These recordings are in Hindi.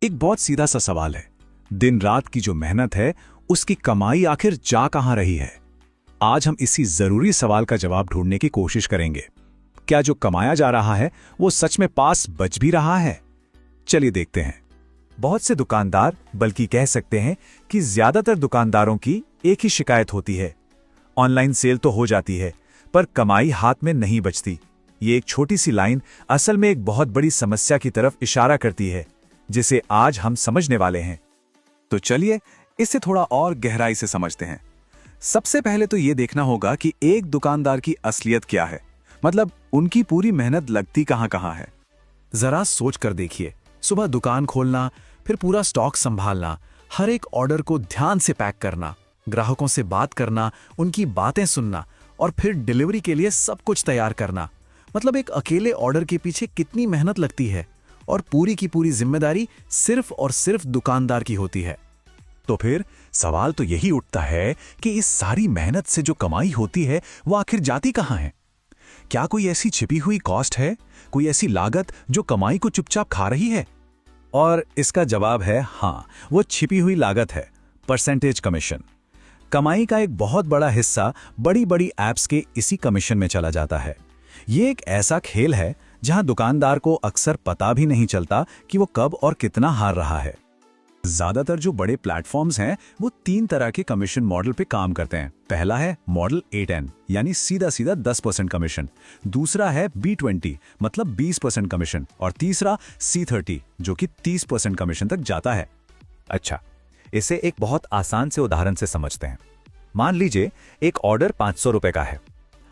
एक बहुत सीधा सा सवाल है, दिन रात की जो मेहनत है उसकी कमाई आखिर जा कहां रही है? आज हम इसी जरूरी सवाल का जवाब ढूंढने की कोशिश करेंगे। क्या जो कमाया जा रहा है वो सच में पास बच भी रहा है? चलिए देखते हैं। बहुत से दुकानदार, बल्कि कह सकते हैं कि ज्यादातर दुकानदारों की एक ही शिकायत होती है, ऑनलाइन सेल तो हो जाती है पर कमाई हाथ में नहीं बचती। ये एक छोटी सी लाइन असल में एक बहुत बड़ी समस्या की तरफ इशारा करती है, जिसे आज हम समझने वाले हैं। तो चलिए इसे थोड़ा और गहराई से समझते हैं। सबसे पहले तो ये देखना होगा कि एक दुकानदार की असलियत क्या है, मतलब उनकी पूरी मेहनत लगती कहां कहां है। जरा सोच कर देखिए, सुबह दुकान खोलना, फिर पूरा स्टॉक संभालना, हर एक ऑर्डर को ध्यान से पैक करना, ग्राहकों से बात करना, उनकी बातें सुनना और फिर डिलीवरी के लिए सब कुछ तैयार करना। मतलब एक अकेले ऑर्डर के पीछे कितनी मेहनत लगती है, और पूरी की पूरी जिम्मेदारी सिर्फ और सिर्फ दुकानदार की होती है। तो फिर सवाल तो यही उठता है कि इस सारी मेहनत से जो कमाई होती है वो आखिर जाती कहां है? क्या कोई ऐसी छिपी हुई कॉस्ट है, कोई ऐसी लागत जो कमाई को चुपचाप खा रही है? और इसका जवाब है हाँ, वो छिपी हुई लागत है, परसेंटेज कमीशन। कमाई का एक बहुत बड़ा हिस्सा बड़ी बड़ी ऐप्स के इसी कमीशन में चला जाता है। ये एक ऐसा खेल है जहां दुकानदार को अक्सर पता भी नहीं चलता कि वो कब और कितना हार रहा है। ज्यादातर जो बड़े प्लेटफॉर्म्स हैं वो 3 तरह के कमीशन मॉडल पे काम करते हैं। पहला है मॉडल 8N, यानी सीधा सीधा 10% कमीशन। दूसरा है B20, मतलब 20% कमीशन। और तीसरा C30, जो कि 30% कमीशन तक जाता है। अच्छा, इसे एक बहुत आसान से उदाहरण से समझते हैं। मान लीजिए एक ऑर्डर 500 रुपए का है।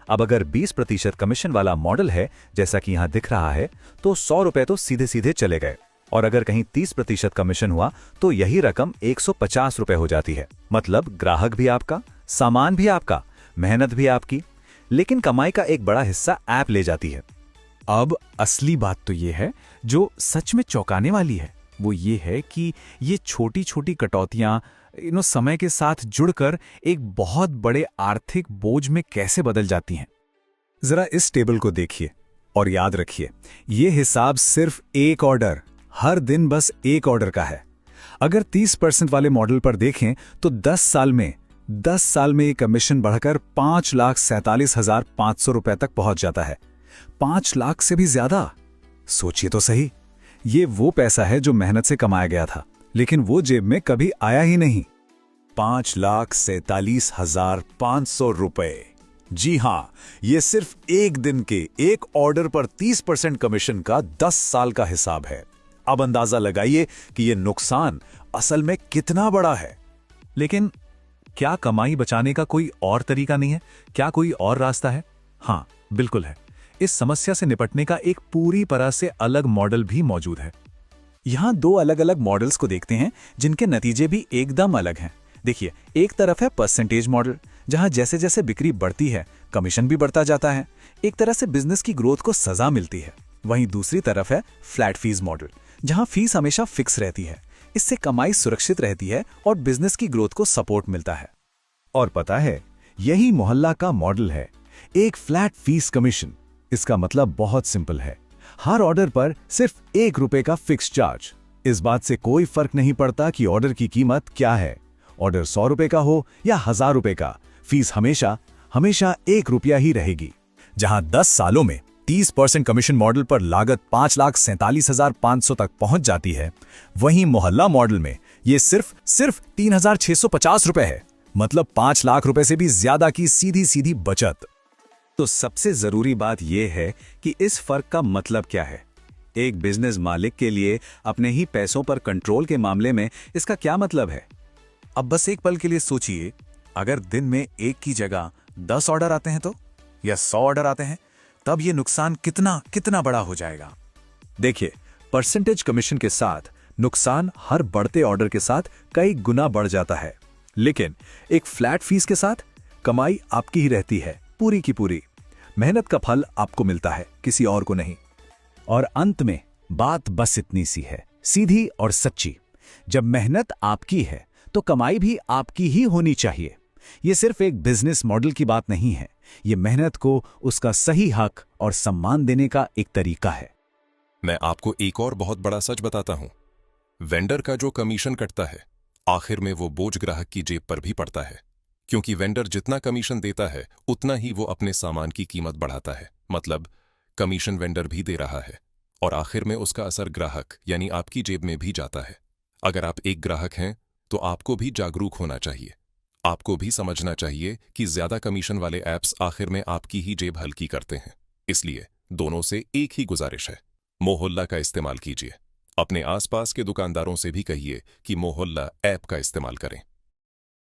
अब अगर 20% कमीशन वाला मॉडल है, जैसा कि यहां दिख रहा है, तो 100 रुपए तो सीधे सीधे चले गए। और अगर कहीं 30% कमीशन हुआ तो यही रकम 150 रुपए हो जाती है। मतलब ग्राहक भी आपका, सामान भी आपका, मेहनत भी आपकी, लेकिन कमाई का एक बड़ा हिस्सा ऐप ले जाती है। अब असली बात तो ये है, जो सच में चौंकाने वाली है, वो ये है कि ये छोटी छोटी कटौतियां समय के साथ जुड़कर एक बहुत बड़े आर्थिक बोझ में कैसे बदल जाती हैं। जरा इस टेबल को देखिए और याद रखिए, ये हिसाब सिर्फ एक ऑर्डर, हर दिन बस एक ऑर्डर का है। अगर 30% वाले मॉडल पर देखें तो 10 साल में ये कमीशन बढ़कर 5,47,500 रुपए तक पहुंच जाता है। 5 लाख से भी ज्यादा। सोचिए तो सही, ये वो पैसा है जो मेहनत से कमाया गया था, लेकिन वो जेब में कभी आया ही नहीं। 5,47,500 रुपए। जी हां, ये सिर्फ एक दिन के एक ऑर्डर पर 30% कमीशन का 10 साल का हिसाब है। अब अंदाजा लगाइए कि ये नुकसान असल में कितना बड़ा है। लेकिन क्या कमाई बचाने का कोई और तरीका नहीं है? क्या कोई और रास्ता है? हाँ, बिल्कुल है। इस समस्या से निपटने का एक पूरी तरह से अलग मॉडल भी मौजूद है। यहां 2 अलग अलग मॉडल्स को देखते हैं जिनके नतीजे भी एकदम अलग हैं। देखिए, एक तरफ है परसेंटेज मॉडल, जहां जैसे जैसे बिक्री बढ़ती है कमीशन भी बढ़ता जाता है। एक तरह से बिजनेस की ग्रोथ को सजा मिलती है। वहीं दूसरी तरफ है फ्लैट फीस मॉडल, जहां फीस हमेशा फिक्स रहती है। इससे कमाई सुरक्षित रहती है और बिजनेस की ग्रोथ को सपोर्ट मिलता है। और पता है, यही मोहल्ला का मॉडल है, एक फ्लैट फीस कमीशन। इसका मतलब बहुत सिंपल है, हर ऑर्डर पर सिर्फ 1 रुपए का फिक्स चार्ज। इस बात से कोई फर्क नहीं पड़ता कि ऑर्डर की कीमत क्या है, ऑर्डर 100 रुपए का हो या 1000 रुपए का, फीस हमेशा 1 रुपया ही रहेगी। जहां 10 सालों में 30% कमीशन मॉडल पर लागत 5,47,500 तक पहुंच जाती है, वहीं मोहल्ला मॉडल में ये सिर्फ 3,650 रुपए है। मतलब 5 लाख रुपए से भी ज्यादा की सीधी सीधी बचत। तो सबसे जरूरी बात यह है कि इस फर्क का मतलब क्या है। एक बिजनेस मालिक के लिए अपने ही पैसों पर कंट्रोल के मामले में इसका क्या मतलब है? अब बस एक पल के लिए सोचिए, अगर दिन में 1 की जगह 10 ऑर्डर आते हैं तो, या 100 ऑर्डर आते हैं, तब ये नुकसान कितना बड़ा हो जाएगा। देखिए, परसेंटेज कमीशन के साथ नुकसान हर बढ़ते ऑर्डर के साथ कई गुना बढ़ जाता है, लेकिन एक फ्लैट फीस के साथ कमाई आपकी ही रहती है, पूरी की पूरी। मेहनत का फल आपको मिलता है, किसी और को नहीं। और अंत में बात बस इतनी सी है, सीधी और सच्ची। जब मेहनत आपकी है तो कमाई भी आपकी ही होनी चाहिए। ये सिर्फ एक बिजनेस मॉडल की बात नहीं है, ये मेहनत को उसका सही हक और सम्मान देने का एक तरीका है। मैं आपको एक और बहुत बड़ा सच बताता हूं। वेंडर का जो कमीशन कटता है, आखिर में वो बोझ ग्राहक की जेब पर भी पड़ता है, क्योंकि वेंडर जितना कमीशन देता है उतना ही वो अपने सामान की कीमत बढ़ाता है। मतलब कमीशन वेंडर भी दे रहा है और आखिर में उसका असर ग्राहक यानी आपकी जेब में भी जाता है। अगर आप एक ग्राहक हैं तो आपको भी जागरूक होना चाहिए। आपको भी समझना चाहिए कि ज्यादा कमीशन वाले ऐप्स आखिर में आपकी ही जेब हल्की करते हैं। इसलिए दोनों से एक ही गुजारिश है, मोहल्ला का इस्तेमाल कीजिए। अपने आसपास के दुकानदारों से भी कहिए कि मोहल्ला ऐप का इस्तेमाल करें।